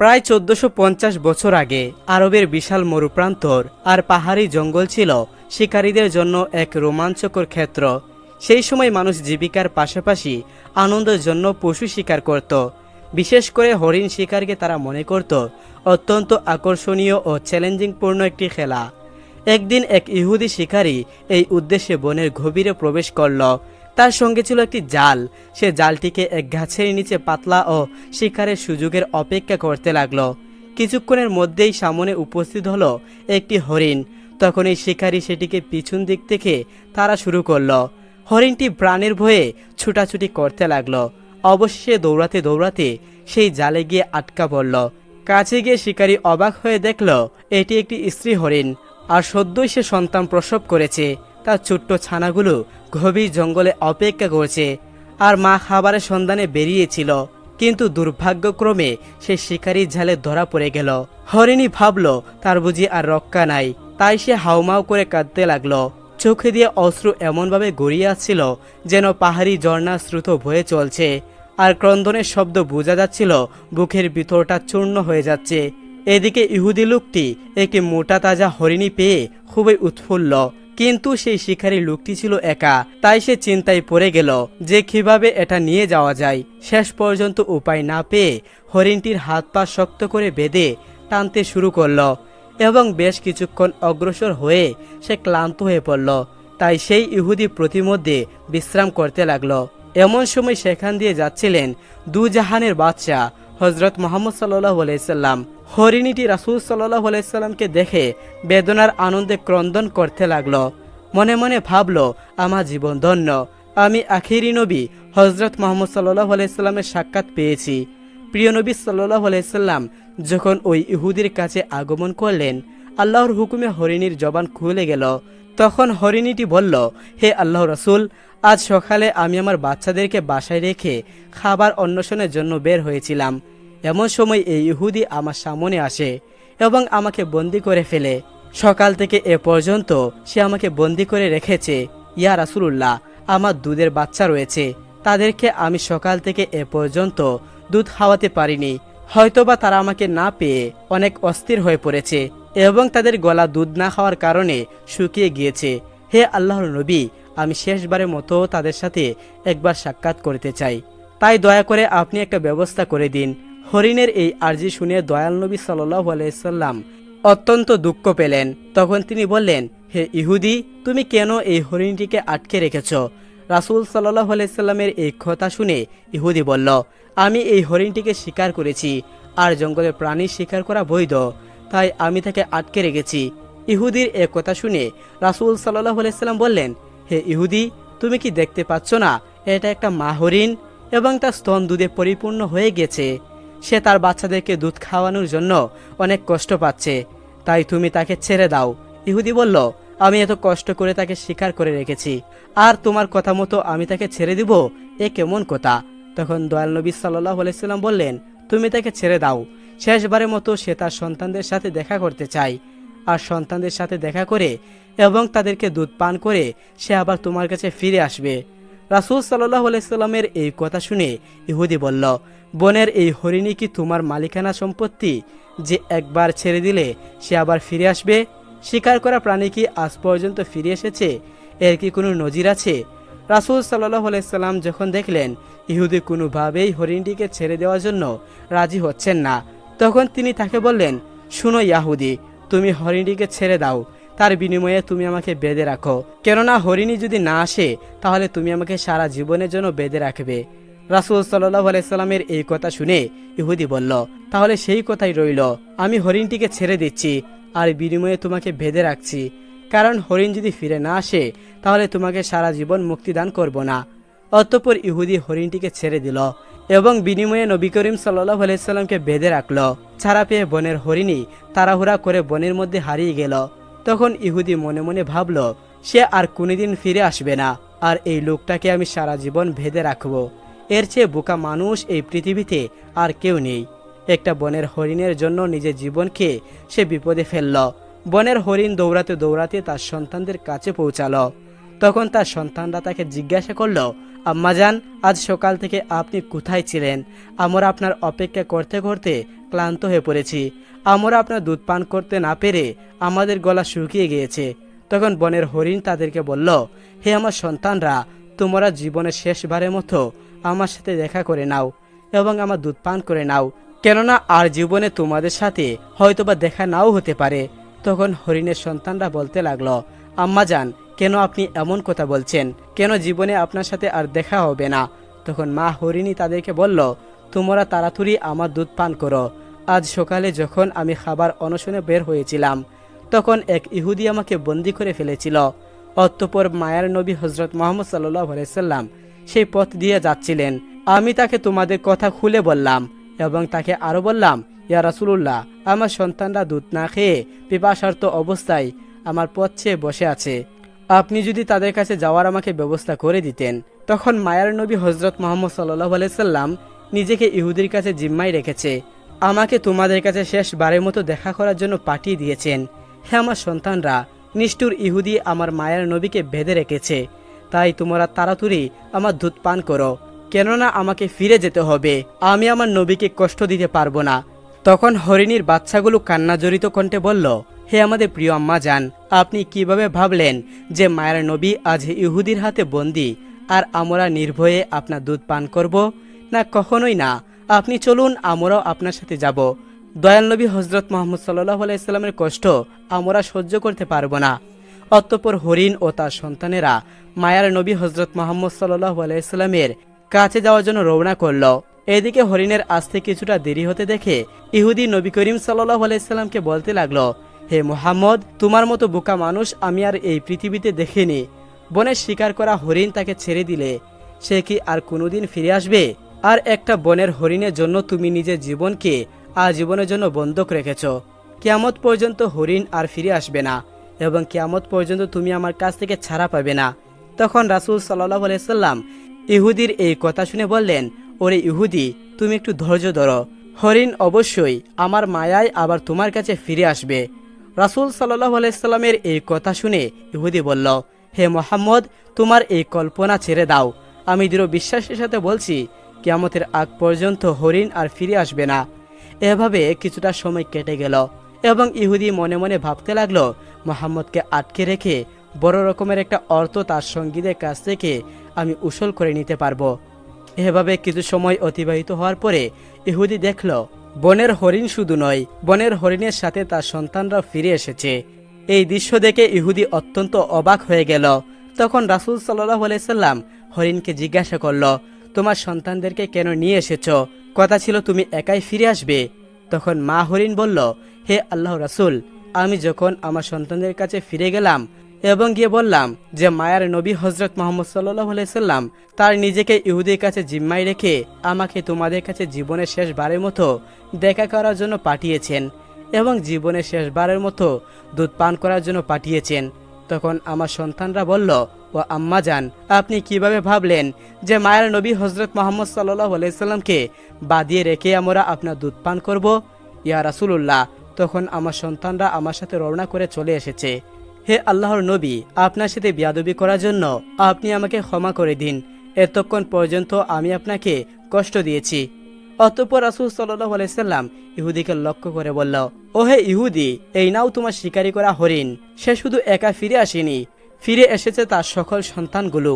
প্রায় 1450 বছর আগে আরবের বিশাল মরুপ্রান্তর আর পাহাড়ি জঙ্গল ছিল শিকারীদের জন্য এক রোমাঞ্চকর ক্ষেত্র। সেই সময় মানুষ জীবিকার পাশাপাশি আনন্দের জন্য পশু শিকার করত। বিশেষ করে হরিণ শিকারকে তারা মনে করত অত্যন্ত আকর্ষণীয় ও চ্যালেঞ্জিংপূর্ণ একটি খেলা। একদিন এক ইহুদি শিকারী এই উদ্দেশ্যে বনের গভীরে প্রবেশ করল। তার সঙ্গে ছিল একটি জাল। সে জালটিকে এক গাছের নিচে পাতলা ও শিকারের সুযোগের অপেক্ষা করতে লাগলো। কিছুক্ষণের মধ্যেই সামনে উপস্থিত হলো একটি হরিণ। তখন এই শিকারী সেটিকে পিছন দিক থেকে তাড়া শুরু করলো। হরিণটি প্রাণের ভয়ে ছুটাছুটি করতে লাগলো। অবশেষে দৌড়াতে দৌড়াতে সেই জালে গিয়ে আটকা পড়ল। কাছে গিয়ে শিকারী অবাক হয়ে দেখল এটি একটি স্ত্রী হরিণ, আর সদ্যই সে সন্তান প্রসব করেছে। তার ছোট্ট ছানাগুলো গভীর জঙ্গলে অপেক্ষা করছে, আর মা খাবারের সন্ধানে বেরিয়েছিল। কিন্তু দুর্ভাগ্যক্রমে সে শিকারীর জালে ধরা পড়ে গেল। হরিণী ভাবল তার বুঝি আর রক্ষা নাই, তাই সে হাউমাউ করে কাঁদতে লাগলো। চোখে দিয়ে অশ্রু এমনভাবে গড়িয়ে আসছিল যেন পাহাড়ি ঝর্ণার স্রোত বয়ে চলছে, আর ক্রন্দনের শব্দ বোঝা যাচ্ছিল বুকের ভিতরটা চূর্ণ হয়ে যাচ্ছে। এদিকে ইহুদি লোকটি একটি মোটা তাজা হরিণী পেয়ে খুবই উৎফুল্ল, কিন্তু সেই শিকারী লোকটি ছিল একা। তাই সে চিন্তায় পড়ে গেল যে কিভাবে এটা নিয়ে যাওয়া যায়। শেষ পর্যন্ত উপায় না পেয়ে হরিণটির হাত পা শক্ত করে বেঁধে টানতে শুরু করলো, এবং বেশ কিছুক্ষণ অগ্রসর হয়ে সে ক্লান্ত হয়ে পড়ল। তাই সেই ইহুদি প্রতিমধ্যে বিশ্রাম করতে লাগলো। এমন সময় সেখান দিয়ে যাচ্ছিলেন দুজাহানের বাদশাহ হজরত মোহাম্মদ সাল্লাল্লাহু আলাইহি সাল্লাম। হরিণীটি রাসূল সাল্লাল্লাহু আলাইহি সাল্লামকে দেখে বেদনার আনন্দে ক্রন্দন করতে লাগলো। মনে মনে ভাবলো, আমার জীবন ধন্য, আমি আখিরি নবী হজরত মোহাম্মদ সাল্লাল্লাহু আলাইহি সাল্লামের সাক্ষাৎ পেয়েছি। প্রিয় নবী সাল্লাল্লাহু আলাইহি সাল্লাম যখন ওই ইহুদির কাছে আগমন করলেন, আল্লাহর হুকুমে হরিণীর জবান খুলে গেল। তখন হরিণীটি বলল, হে আল্লাহ রাসূল, আজ সকালে আমি আমার বাচ্চাদেরকে বাসায় রেখে খাবার অন্বেষণের জন্য বের হয়েছিলাম। এমন সময় এই ইহুদি আমার সামনে আসে এবং আমাকে বন্দি করে ফেলে। সকাল থেকে এ পর্যন্ত সে আমাকে বন্দি করে রেখেছে। ইয়া রাসূলুল্লাহ, আমার দুধের বাচ্চা রয়েছে, তাদেরকে আমি সকাল থেকে এ পর্যন্ত দুধ খাওয়াতে পারিনি। হয়তোবা তারা আমাকে না পেয়ে অনেক অস্থির হয়ে পড়েছে এবং তাদের গলা দুধ না খাওয়ার কারণে শুকিয়ে গিয়েছে। হে আল্লাহর নবী, আমি শেষবারের মতো তাদের সাথে একবার সাক্ষাৎ করতে চাই, তাই দয়া করে আপনি একটা ব্যবস্থা করে দিন। হরিণের এই আর্জি শুনে দয়াল নবী সাল্লাল্লাহু আলাইহি সাল্লাম অত্যন্ত দুঃখ পেলেন। তখন তিনি বললেন, হে ইহুদি, তুমি কেন এই হরিণটিকে আটকে রেখেছ? রাসূল সাল্লাল্লাহু আলাইহি সাল্লামের এই কথা শুনে ইহুদি বলল, আমি এই হরিণটিকে শিকার করেছি, আর জঙ্গলের প্রাণী শিকার করা বৈধ, তাই আমি তাকে আটকে রেখেছি। ইহুদির এ কথা শুনে রাসূল সাল্লাল্লাহু আলাইহি সাল্লাম বললেন, হে ইহুদি, তুমি কি দেখতে পাচ্ছ না এটা একটা মা হরিণ, এবং তার স্তন দুধে পরিপূর্ণ হয়ে গেছে। সে তার বাচ্চাদেরকে দুধ খাওয়ানোর জন্য অনেক কষ্ট পাচ্ছে, তাই তুমি তাকে ছেড়ে দাও। ইহুদি বলল, আমি এত কষ্ট করে তাকে শিকার করে রেখেছি, আর তোমার কথা মতো আমি তাকে ছেড়ে দিব? এ কেমন কথা? তখন দয়াল নবী সাল্লাল্লাহু আলাইহি সাল্লাম বললেন, তুমি তাকে ছেড়ে দাও। শেষবারের মতো সে তার সন্তানদের সাথে দেখা করতে চায়, আর সন্তানদের সাথে দেখা করে এবং তাদেরকে দুধ পান করে সে আবার তোমার কাছে ফিরে আসবে। রাসূল সাল্লাল্লাহু আলাইহি সাল্লামের এই কথা শুনে ইহুদি বলল, বনের এই হরিণী কি তোমার মালিকানা সম্পত্তি, যে একবার ছেড়ে দিলে সে আবার ফিরে আসবে? শিকার করা প্রাণী কি আজ পর্যন্ত ফিরে এসেছে? এর কি কোনো নজির আছে? রাসূল সাল্লাল্লাহু আলাইহি সাল্লাম যখন দেখলেন ইহুদি কোনোভাবেই হরিণটিকে ছেড়ে দেওয়ার জন্য রাজি হচ্ছেন না, তখন তিনি তাকে বললেন, শুনো ইয়াহুদি, তুমি হরিণটিকে ছেড়ে দাও, তার বিনিময়ে তুমি আমাকে বেঁধে রাখো, কেননা হরিণী যদি না আসে তাহলে তুমি আমাকে সারা জীবনের জন্য বেঁধে রাখবে। রাসূল সাল্লাল্লাহু আলাইহি সাল্লামের এই কথা শুনে ইহুদি বলল, তাহলে সেই কথাই রইল, আমি হরিণটিকে ছেড়ে দিচ্ছি, আর বিনিময়ে তোমাকে বেঁধে রাখছি, কারণ হরিণ যদি ফিরে না আসে তাহলে তোমাকে সারা জীবন মুক্তিদান করব না। অতঃপর ইহুদি হরিণটিকে ছেড়ে দিল এবং বিনিময়ে নবী করিম সাল্লাল্লাহু আলাইহি সাল্লামকে বেঁধে রাখল। ছাড়া পেয়ে বনের হরিণী তাড়াহুড়া করে বনের মধ্যে হারিয়ে গেল। তখন ইহুদি মনে মনে ভাবল, সে আর কোনোদিন ফিরে আসবে না, আর এই লোকটাকে আমি সারা জীবন বেঁধে রাখবো। এর চেয়ে বোকা মানুষ এই পৃথিবীতে আর কেউ নেই। একটা বনের হরিণের জন্য নিজের জীবনকে সে বিপদে ফেলল। বনের হরিণ দৌড়াতে দৌড়াতে তার সন্তানদের কাছে পৌঁছালো। তখন তার সন্তানরা তাকে জিজ্ঞাসা করল, আম্মাজান, আজ সকাল থেকে আপনি কোথায় ছিলেন? আমরা আপনার অপেক্ষা করতে করতে ক্লান্ত হয়ে পড়েছি। আমরা আপনার দুধ পান করতে না পেরে আমাদের গলা শুকিয়ে গিয়েছে। তখন বনের হরিণ তাদেরকে বলল, হে আমার সন্তানরা, তোমরা জীবনের শেষবারের মতো আমার সাথে দেখা করে নাও এবং আমার দুধ পান করে নাও, কেননা আর জীবনে তোমাদের সাথে হয়তোবা দেখা নাও হতে পারে। তখন হরিণের সন্তানরা বলতে লাগলো, আম্মাজান, কেন আপনি এমন কথা বলছেন? কেন জীবনে আপনার সাথে আর দেখা হবে না? তখন মা হরিণী তাদেরকে বলল, তোমরা তাড়াতাড়ি আমার দুধ পান করো। আজ সকালে যখন আমি খাবার অনশনে বের হয়েছিলাম, তখন এক ইহুদি আমাকে বন্দি করে ফেলেছিল। অতঃপর মায়ার নবী হজরত মোহাম্মদ সাল্লাল্লাহু আলাইহি সাল্লাম সেই পথ দিয়ে যাচ্ছিলেন। আমি তাকে তোমাদের কথা খুলে বললাম এবং তাকে আরো বললাম, ইয়া রাসূলুল্লাহ, আমার সন্তানরা দুধ না খেয়ে পিপাসার্ত অবস্থায় আমার পথ চেয়ে বসে আছে। আপনি যদি তাদের কাছে যাওয়ার আমাকে ব্যবস্থা করে দিতেন। তখন মায়ার নবী হজরত মোহাম্মদ সাল্লাল্লাহু আলাইহি সাল্লাম নিজেকে ইহুদির কাছে জিম্মায় রেখেছে আমাকে তোমাদের কাছে শেষবারের মতো দেখা করার জন্য পাঠিয়ে দিয়েছেন। হে আমার সন্তানরা, নিষ্ঠুর ইহুদি আমার মায়ের নবীকে বেঁধে রেখেছে, তাই তোমরা তাড়াতাড়ি আমার দুধ পান করো, কেননা আমাকে ফিরে যেতে হবে। আমি আমার নবীকে কষ্ট দিতে পারবো না। তখন হরিণীর বাচ্চাগুলো কান্না জড়িত কণ্ঠে বলল, হে আমাদের প্রিয় আম্মা যান, আপনি কিভাবে ভাবলেন যে মায়ের নবী আজ ইহুদির হাতে বন্দী আর আমরা নির্ভয়ে আপনার দুধ পান করব? না, কখনোই না। আপনি চলুন, আমরাও আপনার সাথে যাব। দয়াল নবী হজরত মোহাম্মদ সাল্লাল্লাহু আলাইহি সাল্লামের কষ্ট আমরা সহ্য করতে পারবো না। অতঃপর হরিণ ও তার সন্তানেরা মায়ার নবী হজরত মোহাম্মদ সাল্লাল্লাহু আলাইহি সাল্লামের কাছে যাওয়ার জন্য রওনা করল। এদিকে হরিণের আসতে কিছুটা দেরি হতে দেখে ইহুদি নবী করিম সাল্লাল্লাহু আলাইহি সাল্লামকে বলতে লাগলো, হে মুহাম্মদ, তোমার মতো বোকা মানুষ আমি আর এই পৃথিবীতে দেখিনি। বনের শিকার করা হরিণ তাকে ছেড়ে দিলে সে কি আর কোনোদিন ফিরে আসবে? আর একটা বনের হরিণের জন্য তুমি নিজের জীবনকে আজীবনের জন্য বন্ধক রেখেছ। কিয়ামত পর্যন্ত হরিণ আর ফিরে আসবে না এবং কিয়ামত পর্যন্ত তুমি আমার কাছ থেকে ছাড়া পাবে না। তখন রাসূল সাল্লাল্লাহু আলাইহি সাল্লাম ইহুদির এই কথা শুনে বললেন, ওরে ইহুদি, তুমি একটু ধৈর্য ধরো, হরিণ অবশ্যই আমার মায়ায় আবার তোমার কাছে ফিরে আসবে। রাসূল সাল্লাল্লাহু আলাইহি সাল্লামের এই কথা শুনে ইহুদি বলল, হে মুহাম্মদ, তোমার এই কল্পনা ছেড়ে দাও। আমি দৃঢ় বিশ্বাসের সাথে বলছি, কিয়ামতের আগ পর্যন্ত হরিণ আর ফিরে আসবে না। এভাবে কিছুটা সময় কেটে গেল এবং ইহুদি মনে মনে ভাবতে লাগলো, মুহাম্মদকে আটকে রেখে বড় রকমের একটা অর্থ তার সঙ্গীদের কাছ থেকে আমি উসুল করে নিতে পারবো। এভাবে কিছু সময় অতিবাহিত হওয়ার পরে ইহুদি দেখল বনের হরিণ শুধু নয়, বনের হরিণের সাথে তার সন্তানরা ফিরে এসেছে। এই দৃশ্য দেখে ইহুদি অত্যন্ত অবাক হয়ে গেল। তখন রাসূল সাল্লাল্লাহু আলাইহি সাল্লাম হরিণকে জিজ্ঞাসা করল, তোমার সন্তানদেরকে কেন নিয়ে এসেছ? কথা ছিল তুমি একাই ফিরে আসবে। তখন মা হরিণ বলল, হে আল্লাহর রাসূল, আমি যখন আমার সন্তানদের কাছে ফিরে গেলাম এবং গিয়ে বললাম যে মায়ার নবী হজরত মোহাম্মদ সাল্লাল্লাহু আলাইহি সাল্লাম তার নিজেকে ইহুদির কাছে জিম্মায় রেখে আমাকে তোমাদের কাছে জীবনের শেষবারের মতো দেখা করার জন্য পাঠিয়েছেন এবং জীবনের শেষবারের মতো দুধ পান করার জন্য পাঠিয়েছেন। তখন আমার সন্তানরা বলল, ও আম্মা যান, আপনি কিভাবে ভাবলেন যে মায়ার নবী হজরত মোহাম্মদ সাল্লাল্লাহু আলাইহি সাল্লামকে বাঁধিয়ে রেখে আমরা আপনার দুধ পান করব? ইয়া রাসূলুল্লাহ, তখন আমার সন্তানরা আমার সাথে রওনা করে চলে এসেছে। হে আল্লাহর নবী, আপনার সাথে বিয়াদবি করার জন্য আপনি আমাকে ক্ষমা করে দিন। এতক্ষণ পর্যন্ত আমি আপনাকে কষ্ট দিয়েছি। অতঃপর রাসূল সাল্লাল্লাহু আলাইহি সাল্লাম ইহুদিকে লক্ষ্য করে বলল, ও হে ইহুদি, এই নাও তোমার শিকারি করা হরিণ। সে শুধু একা ফিরে আসেনি, ফিরে এসেছে তার সকল সন্তানগুলো।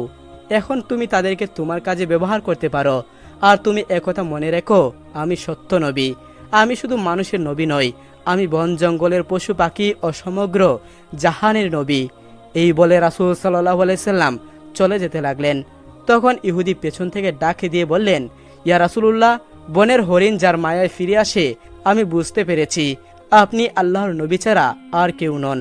এখন তুমি তাদেরকে তোমার কাজে ব্যবহার করতে পারো। আর তুমি একথা মনে রেখো, আমি সত্য নবী। আমি শুধু মানুষের নবী নই, আমি বন জঙ্গলের পশু পাখি ও সমগ্র জাহানের নবী। এই বলে রাসূল সাল্লাল্লাহু আলাইহি সাল্লাম চলে যেতে লাগলেন। তখন ইহুদি পেছন থেকে ডাক দিয়ে বললেন, ইয়া রাসূলুল্লাহ, বনের হরিণ যার মায়ায় ফিরে আসে আমি বুঝতে পেরেছি আপনি আল্লাহর নবী ছাড়া আর কেউ নন।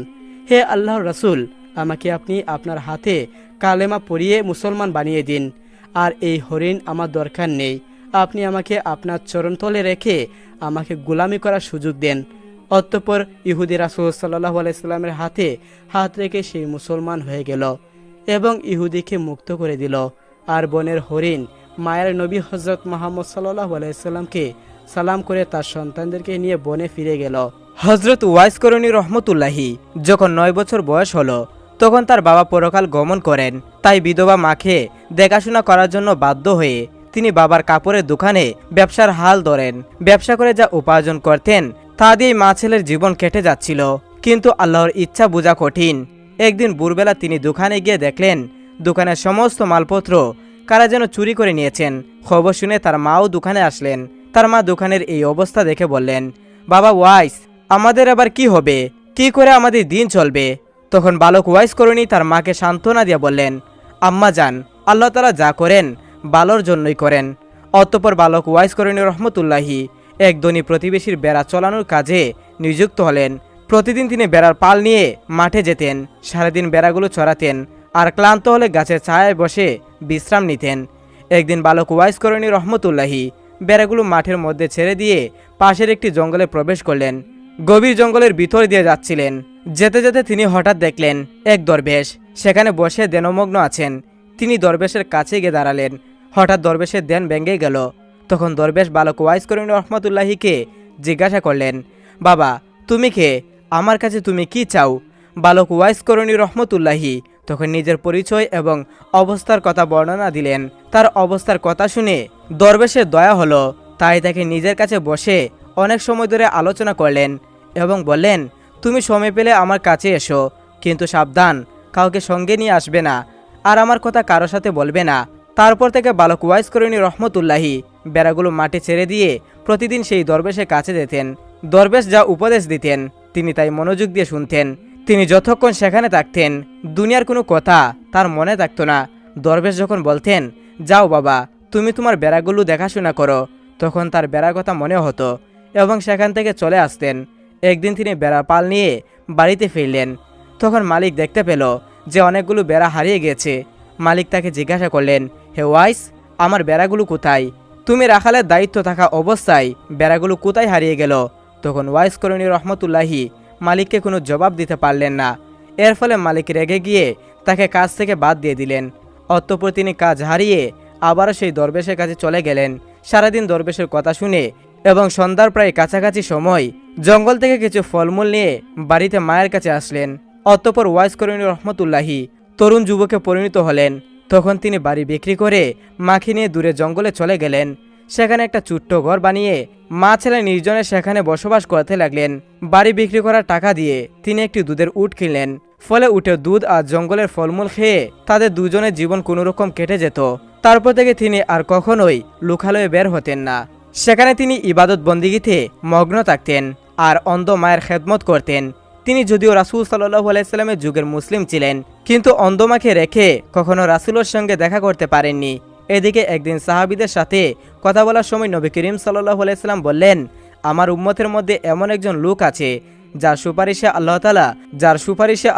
হে আল্লাহর রাসূল, আমাকে আপনি আপনার হাতে কালেমা পরিয়ে মুসলমান বানিয়ে দিন। আর এই হরিণ আমার দরকার নেই। আপনি আমাকে আপনার চরণতলে রেখে আমাকে গোলামি করার সুযোগ দেন। অতঃপর ইহুদি রাসূল সাল্লাল্লাহু আলাইহি সাল্লামের হাতে হাত রেখে সেই মুসলমান হয়ে গেল এবং ইহুদিকে মুক্ত করে দিল। আর বনের হরিণ মায়ের নবী হজরত মুহাম্মদ সাল্লাল্লাহু আলাইহি সাল্লামকে সালাম করে তার সন্তানদেরকে নিয়ে বনে ফিরে গেল। হজরত ওয়াইস করণী রহমতুল্লাহি যখন 9 বছর বয়স হলো, তখন তার বাবা পরকাল গমন করেন, তাই বিধবা মাকে দেখাশোনা করার জন্য বাধ্য হয়ে তিনি বাবার কাপড়ের দোকানে ব্যবসার হাল ধরেন। ব্যবসা করে যা উপার্জন করতেন তা দিয়েই মা ছেলের জীবন কেটে যাচ্ছিল। কিন্তু আল্লাহর ইচ্ছা বোঝা কঠিন। একদিন ভোরবেলা তিনি দোকানে গিয়ে দেখলেন দোকানের সমস্ত মালপত্র কারা যেন চুরি করে নিয়েছেন। খবর শুনে তার মাও দোকানে আসলেন। তার মা দোকানের এই অবস্থা দেখে বললেন, বাবা ওয়াইস, আমাদের আবার কি হবে? কি করে আমাদের দিন চলবে? তখন বালক ওয়াইস করণী তার মাকে সান্ত্বনা দিয়ে বললেন, আম্মা যান, আল্লাহ তাআলা যা করেন ভালোর জন্যই করেন। অতঃপর বালক ওয়াইস করণী রহমতুল্লাহি এক ধনী প্রতিবেশীর বেড়া চলানোর কাজে নিযুক্ত হলেন। প্রতিদিন তিনি বেড়ার পাল নিয়ে মাঠে যেতেন, সারাদিন বেড়াগুলো চড়াতেন আর ক্লান্ত হলে গাছের ছায়ায় বসে বিশ্রাম নিতেন। একদিন বালক ওয়াইস করণী রহমতুল্লাহি বেড়াগুলো মাঠের মধ্যে ছেড়ে দিয়ে পাশের একটি জঙ্গলে প্রবেশ করলেন। গভীর জঙ্গলের ভিতর দিয়ে যাচ্ছিলেন। যেতে যেতে তিনি হঠাৎ দেখলেন এক দরবেশ সেখানে বসে ধ্যানমগ্ন আছেন। তিনি দরবেশের কাছে গিয়ে দাঁড়ালেন। হঠাৎ দরবেশের ধ্যান ভেঙে গেল। তখন দরবেশ বালক ওয়াইস করণী রহমতুল্লাহিকে জিজ্ঞাসা করলেন, বাবা তুমি কে? আমার কাছে তুমি কি চাও? বালক ওয়াইস করণী রহমতুল্লাহি তখন নিজের পরিচয় এবং অবস্থার কথা বর্ণনা দিলেন। তার অবস্থার কথা শুনে দরবেশের দয়া হলো, তাই তাকে নিজের কাছে বসে অনেক সময় ধরে আলোচনা করলেন এবং বললেন, তুমি সময় পেলে আমার কাছে এসো, কিন্তু সাবধান, কাউকে সঙ্গে নিয়ে আসবে না আর আমার কথা কারো সাথে বলবে না। তারপর থেকে বালক ওয়াইস করণী রহমতুল্লাহি বেড়াগুলো মাটি ছেড়ে দিয়ে প্রতিদিন সেই দরবেশের কাছে যেতেন। দরবেশ যা উপদেশ দিতেন তিনি তাই মনোযোগ দিয়ে শুনতেন। তিনি যতক্ষণ সেখানে থাকতেন দুনিয়ার কোনো কথা তার মনে থাকতো না। দরবেশ যখন বলতেন, যাও বাবা তুমি তোমার বেড়াগুলো দেখাশোনা করো, তখন তার বেড়ার কথা মনে হতো এবং সেখান থেকে চলে আসতেন। একদিন তিনি বেড়া পাল নিয়ে বাড়িতে ফিরলেন। তখন মালিক দেখতে পেল যে অনেকগুলো বেড়া হারিয়ে গেছে। মালিক তাকে জিজ্ঞাসা করলেন, হে ওয়াইস, আমার বেড়াগুলো কোথায়? তুমি রাখালের দায়িত্ব থাকা অবস্থায় বেড়াগুলো কোথায় হারিয়ে গেল? তখন ওয়াইস করণী রহমতুল্লাহি মালিককে কোনো জবাব দিতে পারলেন না। এর ফলে মালিক রেগে গিয়ে তাকে কাজ থেকে বাদ দিয়ে দিলেন। অতঃপর তিনি কাজ হারিয়ে আবারও সেই দরবেশের কাছে চলে গেলেন। সারাদিন দরবেশের কথা শুনে এবং সন্ধ্যার প্রায় কাছাকাছি সময় জঙ্গল থেকে কিছু ফলমূল নিয়ে বাড়িতে মায়ের কাছে আসলেন। অতঃপর ওয়াইস করণী রহমতুল্লাহি তরুণ যুবকে পরিণত হলেন। তখন তিনি বাড়ি বিক্রি করে মাকে নিয়ে দূরে জঙ্গলে চলে গেলেন। সেখানে একটা ছোট্ট ঘর বানিয়ে মা ছেলে নির্জনে সেখানে বসবাস করতে লাগলেন। বাড়ি বিক্রি করার টাকা দিয়ে তিনি একটি দুধের উট কিনলেন। ফলে উটের দুধ আর জঙ্গলের ফলমূল খেয়ে তাদের দুজনের জীবন কোনোরকম কেটে যেত। তারপর থেকে তিনি আর কখনোই লোকালয়ে বের হতেন না। সেখানে তিনি ইবাদত বন্দিগিতে মগ্ন থাকতেন আর অন্ধ মায়ের খেদমত করতেন। তিনি যদিও রাসূল সাল্লাল্লাহু আলাইহি সাল্লামের যুগের মুসলিম ছিলেন, কিন্তু অন্ধ মাকে রেখে কখনো রাসূলের সঙ্গে দেখা করতে পারেননি। এদিকে একদিন সাহাবীদের সাথে কথা বলার সময় নবী করিম সাল্লাল্লাহু আলাইহি সাল্লাম বললেন, আমার উম্মতের মধ্যে এমন একজন লোক আছে যার সুপারিশে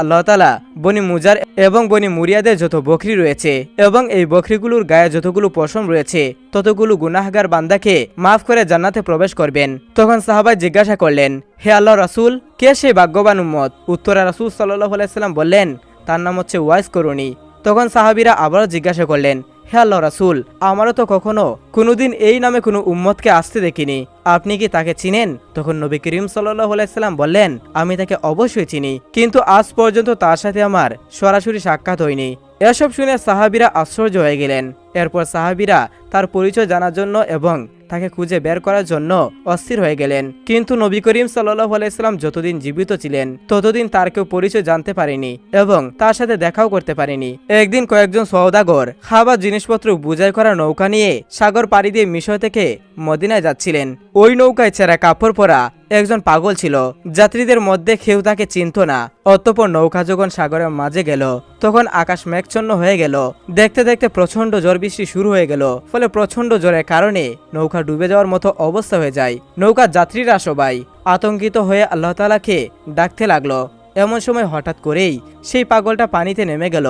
আল্লাহ তাআলা বনি মুজার এবং বনি মুরিয়াদের যত বকরি রয়েছে এবং এই বকরিগুলোর গায়ে যতগুলো পশম রয়েছে ততগুলো গুনাহগার বান্দাকে মাফ করে জান্নাতে প্রবেশ করবেন। তখন সাহাবাই জিজ্ঞাসা করলেন, হে আল্লাহ রাসূল, কে সেই ভাগ্যবান উম্মত? উত্তরে রাসূল সাল্লাল্লাহু আলাইহি সাল্লাম বললেন, তার নাম হচ্ছে ওয়াইস করণী। তখন সাহাবীরা আবারও জিজ্ঞাসা করলেন, হে আল্লাহ রাসূল, আমারও তো কখনো কোনোদিন এই নামে কোনো উম্মতকে আসতে দেখিনি, আপনি কি তাকে চিনেন? তখন নবী করিম সাল্লাল্লাহু আলাইহি সাল্লাম বললেন, আমি তাকে অবশ্যই চিনি, কিন্তু আজ পর্যন্ত তার সাথে আমার সরাসরি সাক্ষাৎ হয়নি। এসব শুনে সাহাবীরা আশ্চর্য হয়ে গেলেন। এরপর সাহাবীরা তার পরিচয় জানার জন্য এবং তাকে খুঁজে বের করার জন্য অস্থির হয়ে গেলেন। কিন্তু নবী করিম সাল্লাল্লাহু আলাইহি সাল্লাম যতদিন জীবিত ছিলেন ততদিন তার কেউ পরিচয় জানতে পারেনি এবং তার সাথে দেখাও করতে পারেনি। একদিন কয়েকজন সওদাগর খাবার জিনিসপত্র বোঝাই করা নৌকা নিয়ে সাগর পাড়ি দিয়ে মিশর থেকে মদিনায় যাচ্ছিলেন। ওই নৌকায় ছেঁড়া কাপড় পরা একজন পাগল ছিল। যাত্রীদের মধ্যে কেউ তাকে চিনত না। অতঃপর নৌকা যখন সাগরের মাঝে গেল তখন আকাশ মেঘচ্ছন্ন হয়ে গেল। দেখতে দেখতে প্রচন্ড ঝড় বৃষ্টি শুরু হয়ে গেল। ফলে প্রচন্ড ঝড়ের কারণে নৌকা ডুবে যাওয়ার মতো অবস্থা হয়ে যায়। নৌকার যাত্রীরা সবাই আতঙ্কিত হয়ে আল্লাহ তাআলাকে ডাকতে লাগলো। এমন সময় হঠাৎ করেই সেই পাগলটা পানিতে নেমে গেল।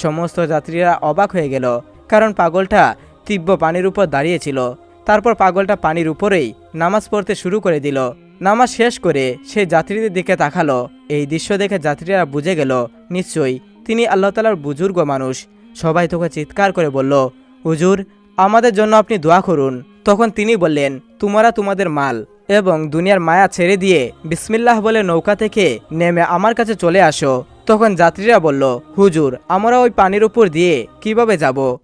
সমস্ত যাত্রীরা অবাক হয়ে গেল, কারণ পাগলটা তীব্র পানির উপর দাঁড়িয়েছিল। তারপর পাগলটা পানির উপরেই নামাজ পড়তে শুরু করে দিল। নামাজ শেষ করে সে যাত্রীদের দিকে তাকালো। এই দৃশ্য দেখে যাত্রীরা বুঝে গেল নিশ্চয়ই তিনি আল্লাহ তাআলার বুজুর্গ মানুষ। সবাই তোকে চিৎকার করে বলল, হুজুর, আমাদের জন্য আপনি দোয়া করুন। তখন তিনি বললেন, তোমরা তোমাদের মাল এবং দুনিয়ার মায়া ছেড়ে দিয়ে বিসমিল্লাহ বলে নৌকা থেকে নেমে আমার কাছে চলে আসো। তখন যাত্রীরা বলল, হুজুর, আমরা ওই পানির উপর দিয়ে কিভাবে যাব?